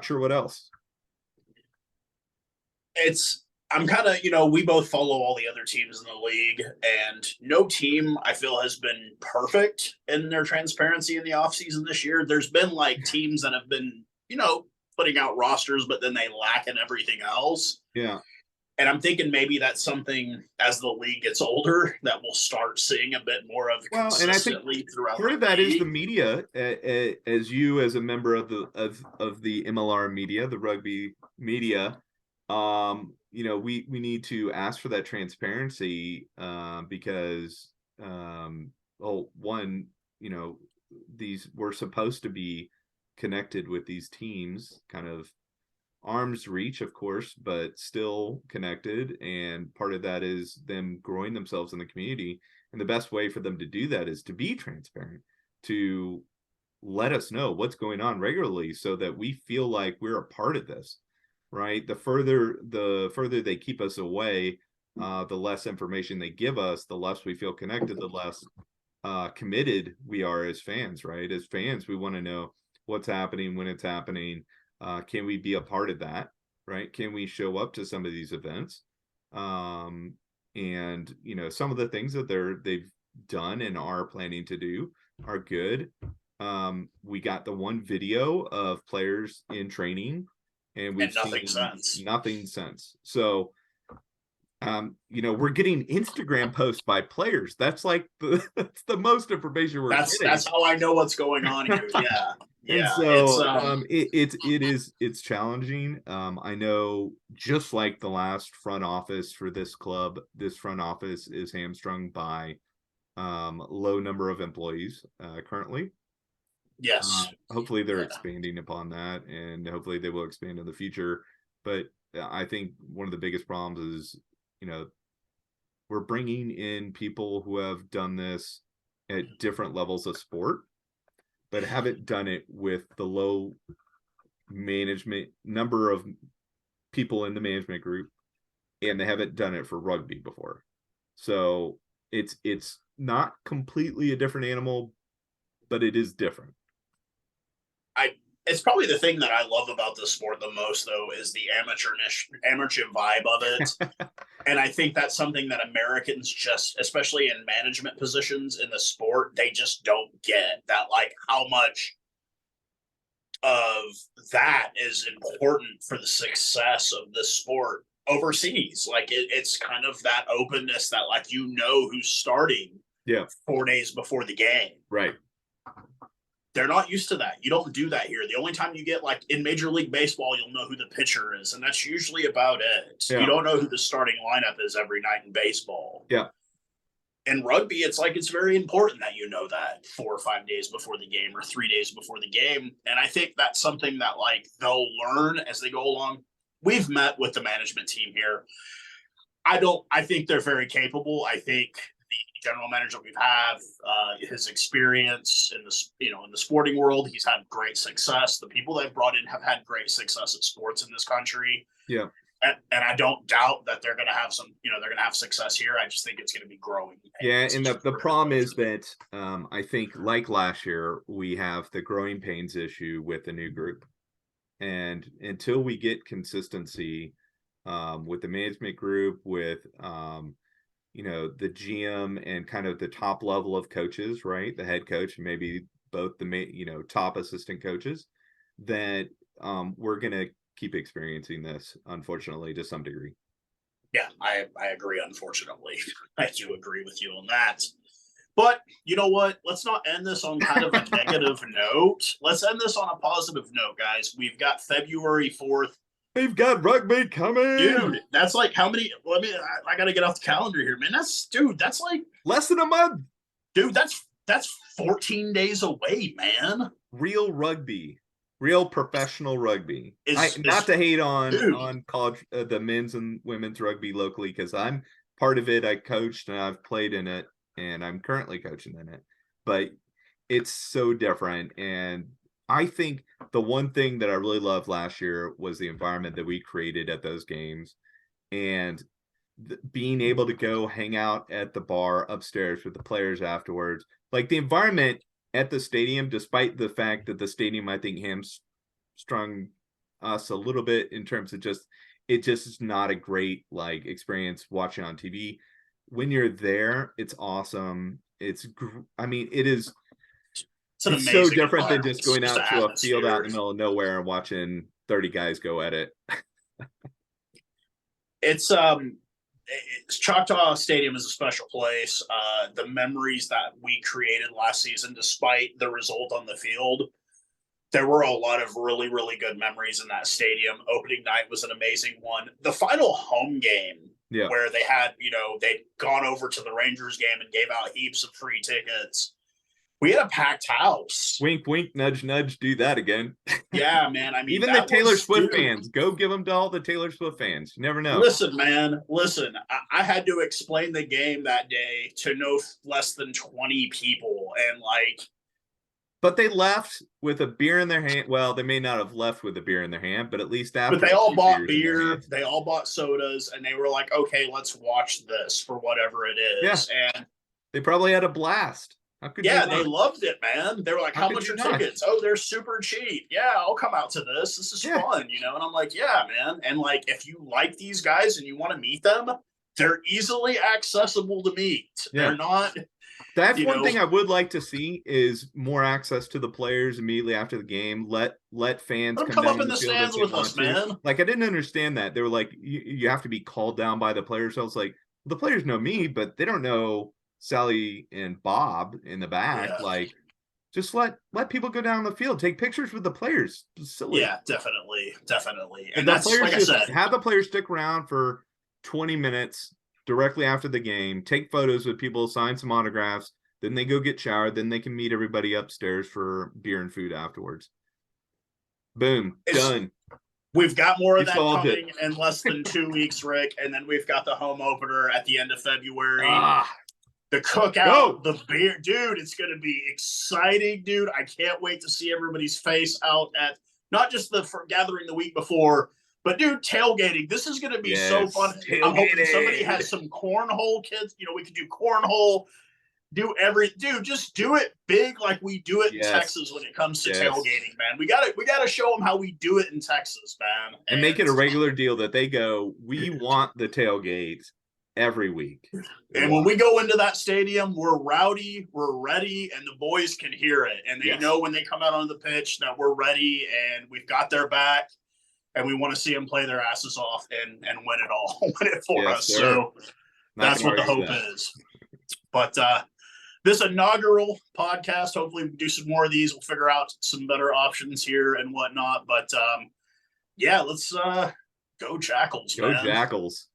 sure what else. I'm kind of, we both follow all the other teams in the league, and no team I feel has been perfect in their transparency in the offseason this year. There's been like teams that have been, putting out rosters, but then they lack in everything else. Yeah. And I'm thinking maybe that's something as the league gets older that we'll start seeing a bit more of consistently and I think throughout. Part of that is the media, as you as a member of the MLR media, the rugby media. We need to ask for that transparency because one, these we're supposed to be connected with these teams, kind of arm's reach, of course, but still connected. And part of that is them growing themselves in the community. And the best way for them to do that is to be transparent, to let us know what's going on regularly so that we feel like we're a part of this, right? The further they keep us away, the less information they give us, the less we feel connected, the less committed we are as fans, right? As fans, we want to know what's happening, when it's happening. Can we be a part of that, right? Can we show up to some of these events? And some of the things that they've done and are planning to do are good. We got the one video of players in training, and we've nothing seen nothing since. So we're getting Instagram posts by players. That's like that's the most information we're getting. That's how I know what's going on here. Yeah. And so it's challenging. I know, just like the last front office for this club, this front office is hamstrung by low number of employees currently. Yes. Hopefully they're expanding upon that, and hopefully they will expand in the future. But I think one of the biggest problems is, we're bringing in people who have done this at different levels of sport, but haven't done it with the low management number of people in the management group, and they haven't done it for rugby before. So it's not completely a different animal, but it is different. It's probably the thing that I love about this sport the most, though, is the amateur vibe of it. And I think that's something that Americans just, especially in management positions in the sport, they just don't get that, like, how much of that is important for the success of the sport overseas. Like, it's kind of that openness that, like, who's starting 4 days before the game. Right. They're not used to that. You don't do that here. The only time you get, like, in Major League Baseball, you'll know who the pitcher is, and that's usually about it. Yeah. You don't know who the starting lineup is every night in baseball. Yeah. In rugby, it's like it's very important that you know that 4 or 5 days before the game or 3 days before the game. And I think that's something that, like, they'll learn as they go along. We've met with the management team here. I think they're very capable. I think the general manager we have, his experience in the sporting world, he's had great success. The people they've brought in have had great success at sports in this country. Yeah. And I don't doubt that they're going to have they're going to have success here. I just think it's going to be growing. Yeah. And the problem is that I think, like last year, we have the growing pains issue with the new group. And until we get consistency with the management group, with the GM and kind of the top level of coaches, right? The head coach, and maybe both the top assistant coaches, that we're going to keep experiencing this, unfortunately, to some degree. Yeah, I agree. Unfortunately, I do agree with you on that. But you know what? Let's not end this on kind of a negative note. Let's end this on a positive note, guys. We've got February 4th. We've got rugby coming. Dude, that's like how many? Well, I got to get off the calendar here, man. That's like less than a month. Dude, that's 14 days away, man. Real rugby. Real professional rugby. Not to hate on college, the men's and women's rugby locally, because I'm part of it. I coached and I've played in it, and I'm currently coaching in it. But it's so different. And I think the one thing that I really loved last year was the environment that we created at those games, and being able to go hang out at the bar upstairs with the players afterwards. Like, the environment at the stadium, despite the fact that the stadium, I think, hamstrung us a little bit in terms of it just is not a great like experience watching on TV. When you're there, it's awesome. I mean, It's an it's so amazing different than environment. just It's going just out an to a field out in atmosphere. the middle of nowhere and watching 30 guys go at it. It's Choctaw Stadium is a special place. The memories that we created last season, despite the result on the field, there were a lot of really, really good memories in that stadium. Opening night was an amazing one. The final home game Yeah. where they had, they'd gone over to the Rangers game and gave out heaps of free tickets. We had a packed house. Wink, wink, nudge, nudge. Do that again. Yeah, man. I mean, even the Taylor Swift fans, go give them to all the Taylor Swift fans. You never know. Listen, man. Listen, I had to explain the game that day to no less than 20 people, and like. But they left with a beer in their hand. Well, they may not have left with a beer in their hand, but at least after. But they all bought beer. They all bought sodas, and they were like, "Okay, let's watch this for whatever it is." Yeah. And they probably had a blast. They loved it, man. They were like, how much are tickets? Oh, they're super cheap. Yeah, I'll come out to this. This is fun, And I'm like, yeah, man. And like, if you like these guys and you want to meet them, they're easily accessible to meet. Yeah. They're not. That's one thing I would like to see is more access to the players immediately after the game. Let fans come up in the stands with us, man. Like, I didn't understand that. They were like, you have to be called down by the players. So I was like, well, the players know me, but they don't know Sally and Bob in the back. Yeah. Like, just let people go down the field, take pictures with the players. Silly. Yeah, definitely. And that's like I said, have the players stick around for 20 minutes directly after the game, take photos with people, sign some autographs, then they go get showered, then they can meet everybody upstairs for beer and food afterwards. Boom, done. We've got more of that coming in less than 2 weeks, Rick, and then we've got the home opener at the end of February. The cookout, the beer, dude, it's going to be exciting, dude. I can't wait to see everybody's face out at not just the gathering the week before, but dude, tailgating. This is going to be so fun. I'm hoping somebody has some cornhole kids. We could do cornhole, just do it big like we do it in Texas when it comes to tailgating, man. We got to show them how we do it in Texas, man. And make it a regular deal that they go, we want the tailgate every week. And when we go into that stadium, we're rowdy, we're ready, and the boys can hear it. And they know when they come out on the pitch that we're ready and we've got their back, and we want to see them play their asses off and win it all, win it for us. Sir. So that's what the hope is. But this inaugural podcast, hopefully we can do some more of these. We'll figure out some better options here and whatnot. But let's go Jackals, man. Go Jackals.